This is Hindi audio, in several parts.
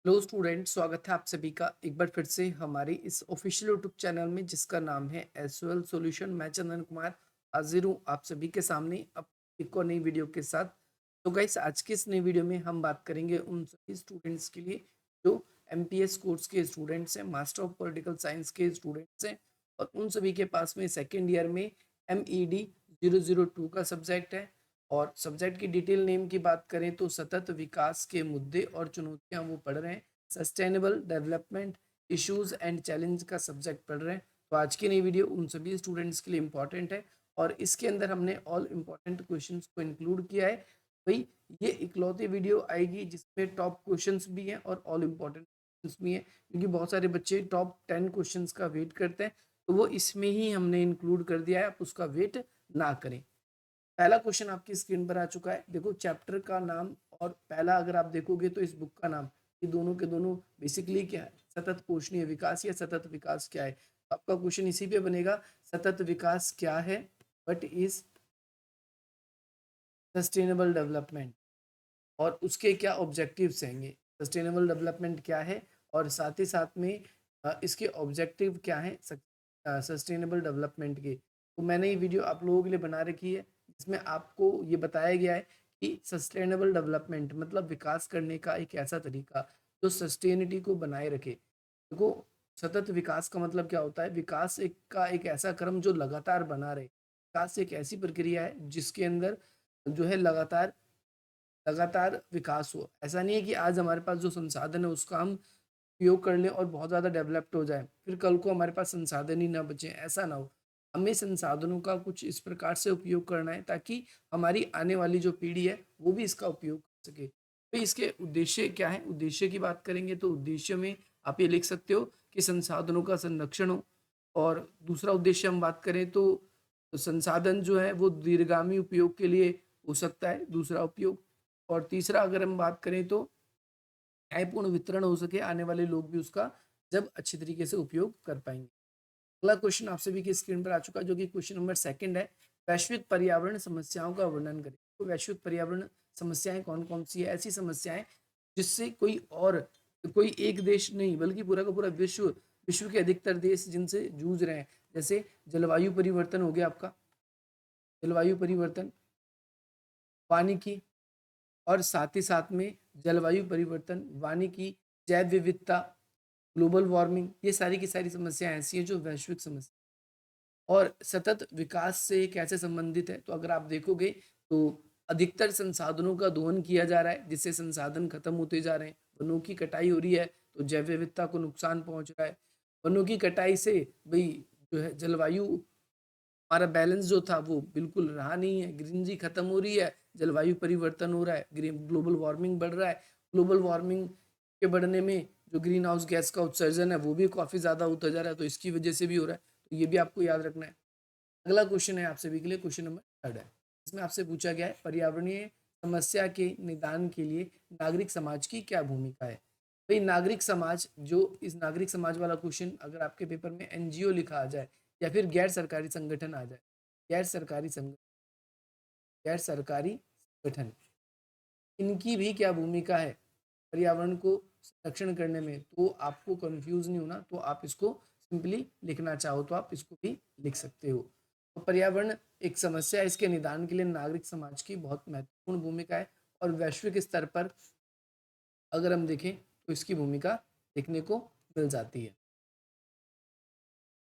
हेलो स्टूडेंट, स्वागत है आप सभी का एक बार फिर से हमारे इस ऑफिशियल यूट्यूब चैनल में जिसका नाम है एसओएल सॉल्यूशन। मैं चंदन कुमार हाजिर हूँ आप सभी के सामने अब एक और नई वीडियो के साथ। तो गाइस, आज की इस नई वीडियो में हम बात करेंगे उन सभी स्टूडेंट्स के लिए जो एमपीएस कोर्स के स्टूडेंट्स हैं, मास्टर ऑफ पॉलिटिकल साइंस के स्टूडेंट्स हैं, और उन सभी के पास में सेकेंड ईयर में MED 002 का सब्जेक्ट है। और सब्जेक्ट की डिटेल नेम की बात करें तो सतत विकास के मुद्दे और चुनौतियां वो पढ़ रहे हैं, sustainable development issues and challenge का सब्जेक्ट पढ़ रहे हैं। तो आज की नई वीडियो उन सभी स्टूडेंट्स के लिए इम्पॉर्टेंट है और इसके अंदर हमने ऑल इम्पॉर्टेंट क्वेश्चंस को इंक्लूड किया है। भाई, ये इकलौती वीडियो आएगी जिसमें टॉप क्वेश्चंस भी हैं और ऑल इम्पॉर्टेंट क्वेश्चंस भी हैं, क्योंकि बहुत सारे बच्चे टॉप 10 क्वेश्चंस का वेट करते हैं, तो वो इसमें ही हमने इंक्लूड कर दिया है, आप उसका वेट ना करें। पहला क्वेश्चन आपकी स्क्रीन पर आ चुका है। देखो, चैप्टर का नाम और पहला अगर आप देखोगे तो इस बुक का नाम, ये दोनों के दोनों बेसिकली क्या है, सतत पोषणीय विकास या सतत विकास क्या है। तो आपका क्वेश्चन इसी पे बनेगा, सतत विकास क्या है, व्हाट इज सस्टेनेबल डेवलपमेंट, और उसके क्या ऑब्जेक्टिव्स हैंगे। सस्टेनेबल डेवलपमेंट क्या है और साथ ही साथ में इसके ऑब्जेक्टिव क्या है सस्टेनेबल डेवलपमेंट के। तो मैंने ये वीडियो आप लोगों के लिए बना रखी है जिसमें आपको ये बताया गया है कि सस्टेनेबल डेवलपमेंट मतलब विकास करने का एक ऐसा तरीका जो सस्टेनिटी को बनाए रखे। देखो, सतत विकास का मतलब क्या होता है, विकास एक ऐसा क्रम जो लगातार बना रहे। विकास एक ऐसी प्रक्रिया है जिसके अंदर जो है लगातार लगातार विकास हो। ऐसा नहीं है कि आज हमारे पास जो संसाधन है उसका हम उपयोग कर लें और बहुत ज़्यादा डेवलप्ड हो जाए, फिर कल को हमारे पास संसाधन ही ना बचे, ऐसा ना हो। हमें संसाधनों का कुछ इस प्रकार से उपयोग करना है ताकि हमारी आने वाली जो पीढ़ी है वो भी इसका उपयोग कर सके। तो इसके उद्देश्य क्या है, उद्देश्य की बात करेंगे तो उद्देश्य में आप ये लिख सकते हो कि संसाधनों का संरक्षण हो। और दूसरा उद्देश्य हम बात करें तो संसाधन जो है वो दीर्घगामी उपयोग के लिए हो सकता है, दूसरा उपयोग। और तीसरा अगर हम बात करें तो न्यायपूर्ण वितरण हो सके, आने वाले लोग भी उसका जब अच्छी तरीके से उपयोग कर पाएंगे। अगला क्वेश्चन आप सभी की स्क्रीन पर आ चुका है जो कि क्वेश्चन नंबर सेकंड है। वैश्विक पर्यावरण समस्याओं का वर्णन करें। तो वैश्विक पर्यावरण समस्याएं कौन कौन सी है, ऐसी समस्याएं जिससे कोई एक देश नहीं बल्कि पूरा का पूरा विश्व के अधिकतर देश जिनसे जूझ रहे हैं। जैसे जलवायु परिवर्तन हो गया आपका, जलवायु परिवर्तन, वानिकी, और साथ ही साथ में जलवायु परिवर्तन, वानिकी, जैव विविधता, ग्लोबल वार्मिंग, ये सारी की सारी समस्याएं ऐसी हैं जो वैश्विक समस्या और सतत विकास से कैसे संबंधित है। तो अगर आप देखोगे तो अधिकतर संसाधनों का दोहन किया जा रहा है जिससे संसाधन खत्म होते जा रहे हैं। वनों की कटाई हो रही है तो जैव विविधता को नुकसान पहुंच रहा है। वनों की कटाई से भाई जो है जलवायु, हमारा बैलेंस जो था वो बिल्कुल रहा नहीं है, ग्रीनरी खत्म हो रही है, जलवायु परिवर्तन हो रहा है, ग्रीन ग्लोबल वार्मिंग बढ़ रहा है। ग्लोबल वार्मिंग के बढ़ने में जो ग्रीन हाउस गैस का उत्सर्जन है वो भी काफ़ी ज़्यादा होता जा रहा है, तो इसकी वजह से भी हो रहा है। तो ये भी आपको याद रखना है। अगला क्वेश्चन है आप सभी के लिए, क्वेश्चन नंबर थर्ड है। इसमें आपसे पूछा गया है पर्यावरणीय समस्या के निदान के लिए नागरिक समाज की क्या भूमिका है। भाई, नागरिक समाज, जो इस नागरिक समाज वाला क्वेश्चन अगर आपके पेपर में NGO लिखा आ जाए या फिर गैर सरकारी संगठन आ जाए, गैर सरकारी संग गैर सरकारी संगठन, इनकी भी क्या भूमिका है पर्यावरण को संरक्षण करने में, तो आपको कंफ्यूज नहीं होना, तो आप इसको सिंपली लिखना चाहो तो आप इसको भी लिख सकते हो। तो पर्यावरण एक समस्या है, इसके निदान के लिए नागरिक समाज की बहुत महत्वपूर्ण भूमिका है। और वैश्विक स्तर पर अगर हम देखें तो इसकी भूमिका देखने को मिल जाती है।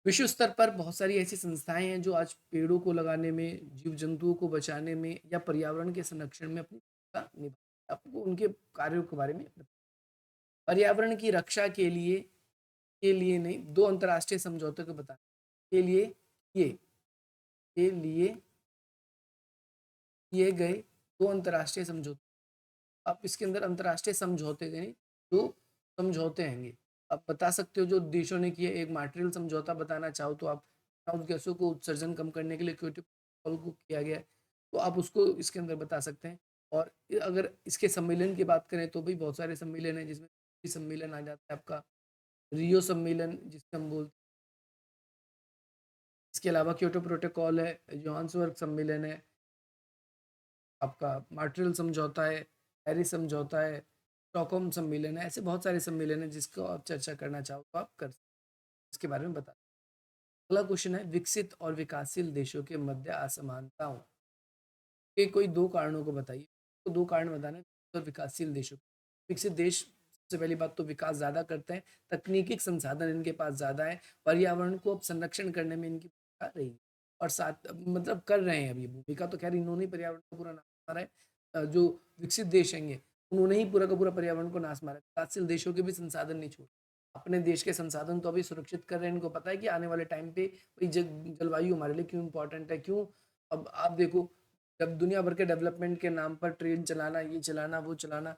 विश्व स्तर पर बहुत सारी ऐसी संस्थाएं हैं जो आज पेड़ों को लगाने में, जीव जंतुओं को बचाने में या पर्यावरण के संरक्षण में अपनी भूमिका निभा रही है। आपको उनके कार्यों के बारे में पर्यावरण की रक्षा के लिए नहीं, दो अंतर्राष्ट्रीय समझौतों को बताने के लिए ये के लिए किए गए दो अंतर्राष्ट्रीय समझौते। आप इसके अंदर अंतर्राष्ट्रीय समझौते यानी दो समझौते हैंगे, आप बता सकते हो जो देशों ने किए। एक मॉन्ट्रियल समझौता बताना चाहो तो आप ग्रीनहाउस गैसों को उत्सर्जन कम करने के लिए क्योटो प्रोटोकॉल को किया गया है, तो आप उसको इसके अंदर बता सकते हैं। और अगर इसके सम्मेलन की बात करें तो भी बहुत सारे सम्मेलन हैं जिसमें सम्मेलन आ जाता है आपका रियो सम्मेलन जिससे हम बोलते हैं। इसके अलावा क्योटो प्रोटोकॉल है, जोहान्सबर्ग सम्मेलन है, आपका मॉन्ट्रियल समझौता है, पेरिस समझौता है, स्टॉकहोम सम्मेलन है, ऐसे बहुत सारे सम्मेलन हैं जिसको आप चर्चा करना चाहो तो आप कर इसके बारे में बता। अगला क्वेश्चन है, विकसित और विकासशील देशों के मध्य असमानताओं के कोई दो कारणों को बताइए। तो दो कारण बताने तो विकासशील देशों। विकसित देश सबसे पहली बात तो विकास ज़्यादा करते हैं, तकनीकी संसाधन इनके पास ज़्यादा है, पर्यावरण को अब संरक्षण करने में इनकी भूमिका रही है और साथ मतलब कर रहे हैं अभी भूमिका तो खैर इन्होंने पर्यावरण को पूरा नाश मारा है। जो विकसित देश हैं उन्होंने ही पूरा का पूरा पर्यावरण को नाश मारा है। विकासशील देशों के भी संसाधन नहीं छोड़े, अपने देश के संसाधन तो अभी सुरक्षित कर रहे हैं। इनको पता है कि आने वाले टाइम पे भाई जलवायु हमारे लिए क्यों इंपॉर्टेंट है, क्यों। अब आप देखो, जब दुनिया भर के डेवलपमेंट के नाम पर ट्रेन चलाना, ये चलाना, वो चलाना,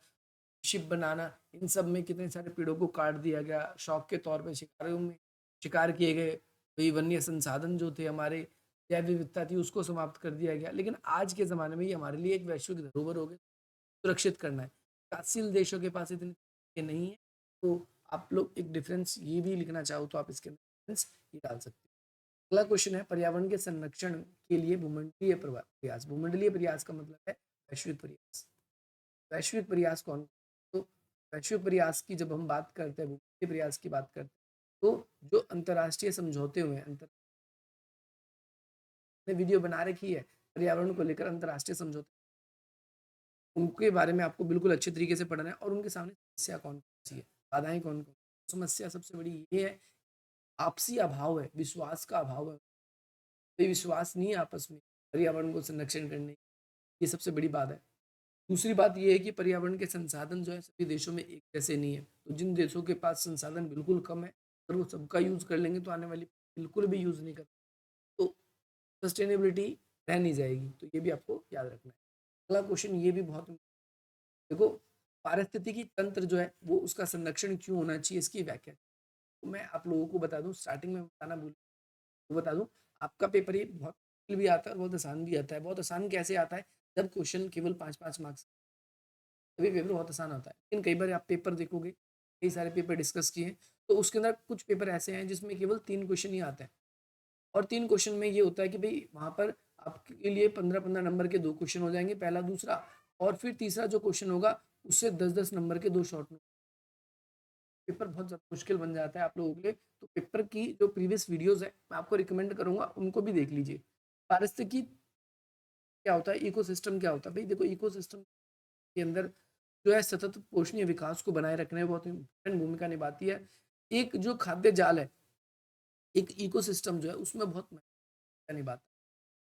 शिप बनाना, इन सब में कितने सारे पेड़ों को काट दिया गया, शौक के तौर पे शिकारों में शिकार किए गए, वही वन्य संसाधन जो थे हमारे, जैव विविधता थी, उसको समाप्त कर दिया गया। लेकिन आज के ज़माने में ये हमारे लिए एक वैश्विक धरोहर हो गई, सुरक्षित करना है। विकासशील देशों के पास इतने ये नहीं है, तो आप लोग एक डिफरेंस ये भी लिखना चाहो तो आप इसके डिफरेंस ये डाल सकते हो। अगला क्वेश्चन है, पर्यावरण के संरक्षण के लिए भूमंडलीय प्रयास। भूमंडलीय प्रयास का मतलब है वैश्विक प्रयास। वैश्विक प्रयास कौन, तो वैश्विक प्रयास की जब हम बात करते हैं, भूमंडलीय प्रयास की बात करते हैं, तो जो अंतर्राष्ट्रीय समझौते हुए अंतर वीडियो बना रखी है पर्यावरण को लेकर, अंतर्राष्ट्रीय समझौते, उनके बारे में आपको बिल्कुल अच्छे तरीके से पढ़ना है और उनके सामने समस्या कौन सी है, बाधाएं कौन कौन। समस्या सबसे बड़ी ये है, आपसी अभाव है, विश्वास का अभाव है, कोई विश्वास नहीं है आपस में पर्यावरण को संरक्षण करने की, ये सबसे बड़ी बात है। दूसरी बात ये है कि पर्यावरण के संसाधन जो है सभी देशों में एक जैसे नहीं है, तो जिन देशों के पास संसाधन बिल्कुल कम है, अगर वो सबका यूज कर लेंगे तो आने वाली बिल्कुल भी यूज नहीं कर, तो सस्टेनेबिलिटी रह नहीं जाएगी। तो ये भी आपको याद रखना है। अगला क्वेश्चन ये भी बहुत, देखो, पारिस्थितिकी तंत्र जो है वो उसका संरक्षण क्यों होना चाहिए, इसकी व्याख्या। तो मैं आप लोगों को बता दूं, स्टार्टिंग में बताना भूल, वो बता दूं, आपका पेपर ये बहुत मुश्किल भी आता है और बहुत आसान भी आता है। बहुत आसान कैसे आता है, जब क्वेश्चन केवल 5-5 मार्क्स, तभी पेपर बहुत आसान होता है। लेकिन कई बार आप पेपर देखोगे, कई सारे पेपर डिस्कस किए, तो उसके अंदर कुछ पेपर ऐसे हैं जिसमें केवल 3 क्वेश्चन ही आते हैं, और 3 क्वेश्चन में ये होता है कि भाई वहाँ पर आपके लिए 15-15 नंबर के 2 क्वेश्चन हो जाएंगे, पहला दूसरा, और फिर तीसरा जो क्वेश्चन होगा उससे 10-10 नंबर के 2 शॉर्ट नोट। पेपर बहुत ज़्यादा मुश्किल बन जाता है आप लोगों के लिए। तो पेपर की जो प्रीवियस वीडियोस है मैं आपको रिकमेंड करूंगा, उनको भी देख लीजिए। पारिस्थितिकी क्या होता है, इकोसिस्टम क्या होता है, भाई देखो इकोसिस्टम के अंदर जो है सतत पोषणीय विकास को बनाए रखने में बहुत इंपॉर्टेंट भूमिका निभाती है। एक जो खाद्य जाल है, एक इकोसिस्टम जो है उसमें बहुत भूमिका निभाता है,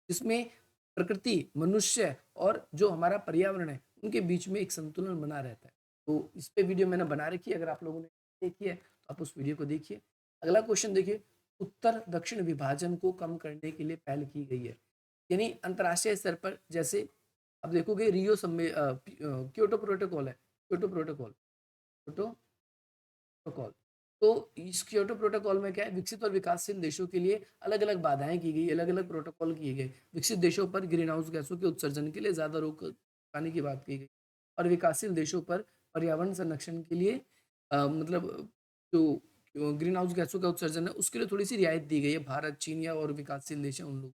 जिसमें प्रकृति, मनुष्य और जो हमारा पर्यावरण है उनके बीच में एक संतुलन बना रहता है। तो इस पे वीडियो मैंने बना रखी है, अगर आप लोगों ने देखी है तो आप उस वीडियो को देखिए। अगला क्वेश्चन देखिए, उत्तर दक्षिण विभाजन को कम करने के लिए पहल की गई है, यानी अंतर्राष्ट्रीय स्तर पर। जैसे अब देखोगे क्योटो प्रोटोकॉल है, क्योटो प्रोटोकॉल, क्योटो प्रोटोकॉल। तो इस क्योटो प्रोटोकॉल में क्या है, विकसित और विकासशील देशों के लिए अलग अलग बाधाएं की गई, अलग अलग प्रोटोकॉल किए गए। विकसित देशों पर ग्रीन हाउस गैसों के उत्सर्जन के लिए ज्यादा रोक लगाने की बात की गई, और विकासशील देशों पर पर्यावरण संरक्षण के लिए मतलब जो ग्रीन हाउस गैसों का उत्सर्जन है उसके लिए थोड़ी सी रियायत दी गई है, भारत, चीन या और विकासशील देश है उन लोग।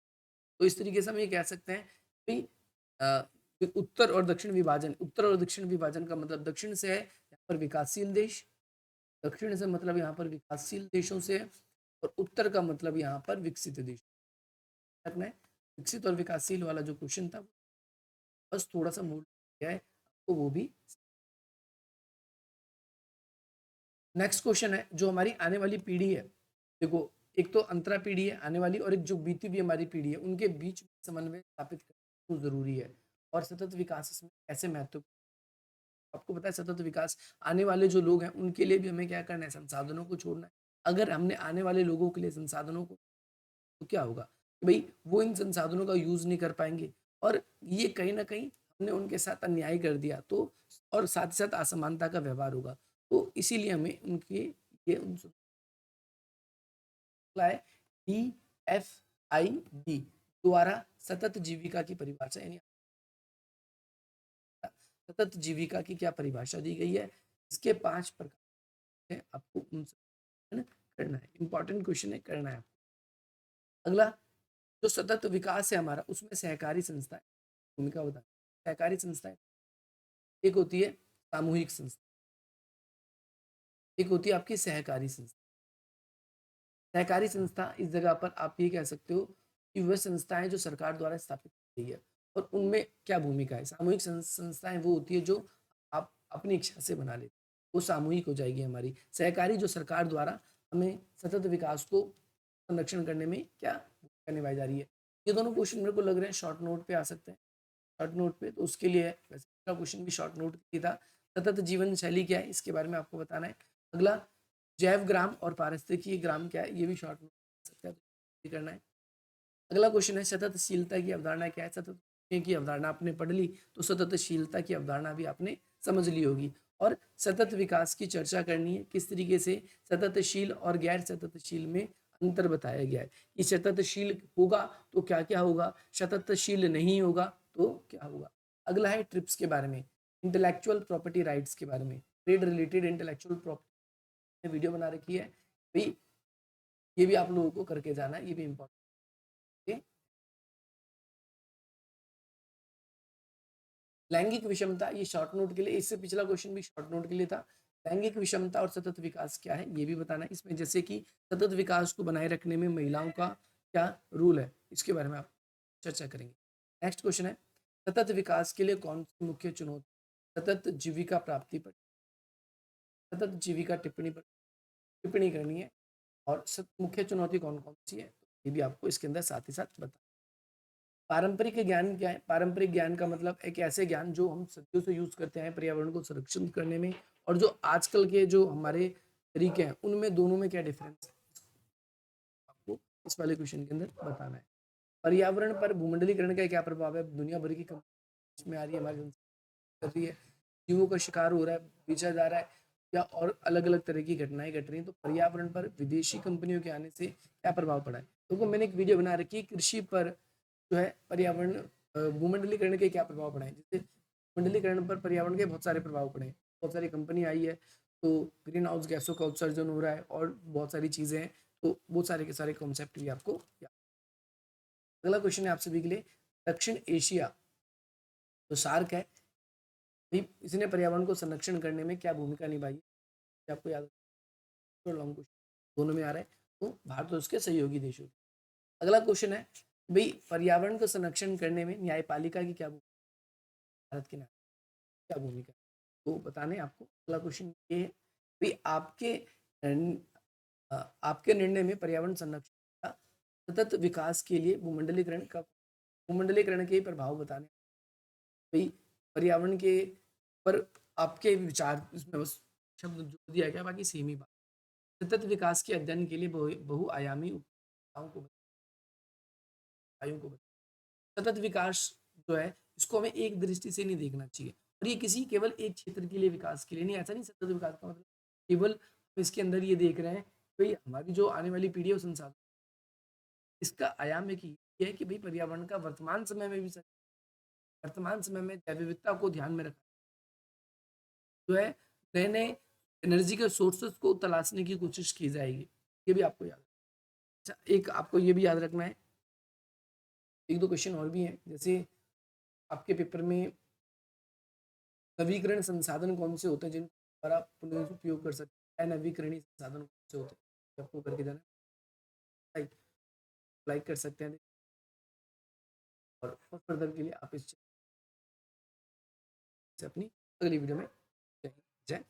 तो इस तरीके से हम ये कह सकते हैं कि उत्तर और दक्षिण विभाजन, उत्तर और दक्षिण विभाजन का मतलब दक्षिण से है यहाँ पर विकासशील देश, दक्षिण से मतलब यहाँ पर विकासशील देशों से है, और उत्तर का मतलब यहाँ पर विकसित देश रखना है। विकसित और विकासशील वाला जो क्वेश्चन था बस थोड़ा सा मूड गया है, तो वो भी। नेक्स्ट क्वेश्चन है, जो हमारी आने वाली पीढ़ी है, देखो एक तो अंतरा पीढ़ी है आने वाली, और एक जो बीती हुई हमारी पीढ़ी है, उनके बीच समन्वय स्थापित करना जरूरी है। और सतत विकास इसमें कैसे महत्व, आपको पता है सतत विकास, आने वाले जो लोग हैं उनके लिए भी हमें क्या करना है, संसाधनों को छोड़ना है। अगर हमने आने वाले लोगों के लिए संसाधनों को, तो क्या होगा कि भाई वो इन संसाधनों का यूज नहीं कर पाएंगे, और ये कहीं ना कहीं हमने उनके साथ अन्याय कर दिया, तो और साथ ही साथ असमानता का व्यवहार होगा। तो इसीलिए हमें उनके ये DFID द्वारा सतत जीविका की परिभाषा, यानी सतत जीविका की क्या परिभाषा दी गई है, इसके 5 प्रकार है, आपको उन है ना करना है, इंपॉर्टेंट क्वेश्चन है, करना है। अगला, जो सतत विकास है हमारा, उसमें सहकारी संस्थाएं भूमिका बता। सहकारी संस्थाएं एक होती है सामूहिक संस्था, एक होती है आपकी सहकारी संस्था। सहकारी संस्था इस जगह पर आप ये कह सकते हो कि वह संस्थाएं जो सरकार द्वारा स्थापित की गई है, और उनमें क्या भूमिका है। सामूहिक संस्थाएं वो होती है जो आप अपनी इच्छा से बना लेते, वो सामूहिक हो जाएगी हमारी। सहकारी जो सरकार द्वारा हमें सतत विकास को संरक्षण करने में क्या भूमिका निभाई जा रही है। ये दोनों क्वेश्चन मेरे को लग रहे हैं शॉर्ट नोट पे आ सकते हैं। शॉर्ट नोट पे तो उसके लिए वैसे क्वेश्चन भी शॉर्ट नोट की था। सतत जीवन शैली क्या है, इसके बारे में आपको बताना है। अगला, जैव ग्राम और पारिस्थितिकी ग्राम क्या है, ये भी शॉर्ट नोट सकता है, तो करना है। अगला क्वेश्चन है सततशीलता की अवधारणा क्या है। सतत की अवधारणा आपने पढ़ ली, तो सततशीलता की अवधारणा भी आपने समझ ली होगी। और सतत विकास की चर्चा करनी है, किस तरीके से सततशील और गैर सततशील में अंतर बताया गया है कि सततशील होगा तो क्या क्या होगा, सततशील नहीं होगा तो क्या होगा। अगला है ट्रिप्स के बारे में, इंटेलेक्चुअल प्रॉपर्टी राइट्स के बारे में, trade related intellectual property video बना रखी है भाई, ये भी आप लोगों को करके जाना है, ये भी इंपॉर्टेंट। लैंगिक विषमता, ये शॉर्ट नोट के लिए, इससे पिछला क्वेश्चन भी शॉर्ट नोट के लिए था। लैंगिक विषमता और सतत विकास क्या है, ये भी बताना है इसमें। जैसे कि सतत विकास को बनाए रखने में महिलाओं का क्या रोल है, इसके बारे में आप चर्चा करेंगे। नेक्स्ट क्वेश्चन है सतत विकास के लिए कौन सी मुख्य चुनौती। सतत जीविका प्राप्ति पर, सतत जीविका टिप्पणी पर टिप्पणी करनी है, और मुख्य चुनौती कौन कौन सी है, ये भी आपको इसके अंदर साथ ही साथ बता। पारंपरिक ज्ञान क्या है। पारंपरिक ज्ञान का मतलब एक ऐसे ज्ञान जो हम सदियों से यूज करते हैं पर्यावरण को संरक्षित करने में, और जो आजकल के जो हमारे तरीके हैं उनमें दोनों में क्या डिफरेंस है, आपको इस वाले क्वेश्चन के अंदर बताना है। पर्यावरण पर भूमंडलीकरण का क्या प्रभाव है। दुनिया भर की कंपनी इसमें आ रही है, हमारी कर रही है, जीवों का शिकार हो रहा है, बेचा जा रहा है, या और अलग अलग तरह की घटनाएं घट रही हैं। तो पर्यावरण पर विदेशी कंपनियों के आने से क्या प्रभाव पड़ा है। तो मैंने एक वीडियो बना रखी है कृषि पर जो है पर्यावरण भूमंडलीकरण के क्या प्रभाव पड़े हैं। जैसे भूमंडलीकरण पर पर्यावरण के बहुत सारे प्रभाव पड़े हैं, बहुत सारी कंपनी आई है तो ग्रीन हाउस गैसों का उत्सर्जन हो रहा है और बहुत सारी चीज़ें हैं, तो वो सारे के सारे कॉन्सेप्ट भी आपको। अगला क्वेश्चन है आप सभी के लिए, दक्षिण एशिया तो सार्क है भाई, इसने पर्यावरण को संरक्षण करने में क्या भूमिका निभाई है, आपको याद लॉन्ग क्वेश्चन दोनों में आ रहा है, तो भारत और उसके सहयोगी देशों। अगला क्वेश्चन है भाई, पर्यावरण को संरक्षण करने में न्यायपालिका की क्या भूमिका, भारत की क्या भूमिका, तो बताने आपको। अगला क्वेश्चन ये है भाई, आपके निर्णय में पर्यावरण संरक्षण का सतत विकास के लिए भूमंडलीकरण के प्रभाव बताने भाई, पर्यावरण के पर आपके विचार, इसमें बस शब्द जोड़ दिया गया, बाकी सेम ही बात। सतत विकास के अध्ययन के लिए बहुआयामी उपायों को सतत विकास जो है इसको हमें एक दृष्टि से नहीं देखना चाहिए, और ये किसी केवल एक क्षेत्र के लिए विकास के लिए नहीं। ऐसा नहीं सतत विकास का मतलब केवल हम इसके अंदर ये देख रहे हैं भाई हमारी जो आने वाली पीढ़ी है संसाधन, इसका आयाम एक ये है कि भाई पर्यावरण का वर्तमान समय में भी वर्तमान समय में जैव विविधता को ध्यान में रखा जो है, नए नए एनर्जी के सोर्सेस को तलाशने की कोशिश की जाएगी, ये भी आपको याद। अच्छा, एक आपको ये भी याद रखना है, एक दो क्वेश्चन और भी हैं। जैसे आपके पेपर में नवीकरण संसाधन कौन से होते हैं जिनको द्वारा पुनः उपयोग कर सकते हैं, नवीकरणीय संसाधन कौन से होते हैं, आपको करके जाना है। लाइक कर सकते हैं, और फर्दर के लिए आप इस अपनी अगली वीडियो में जय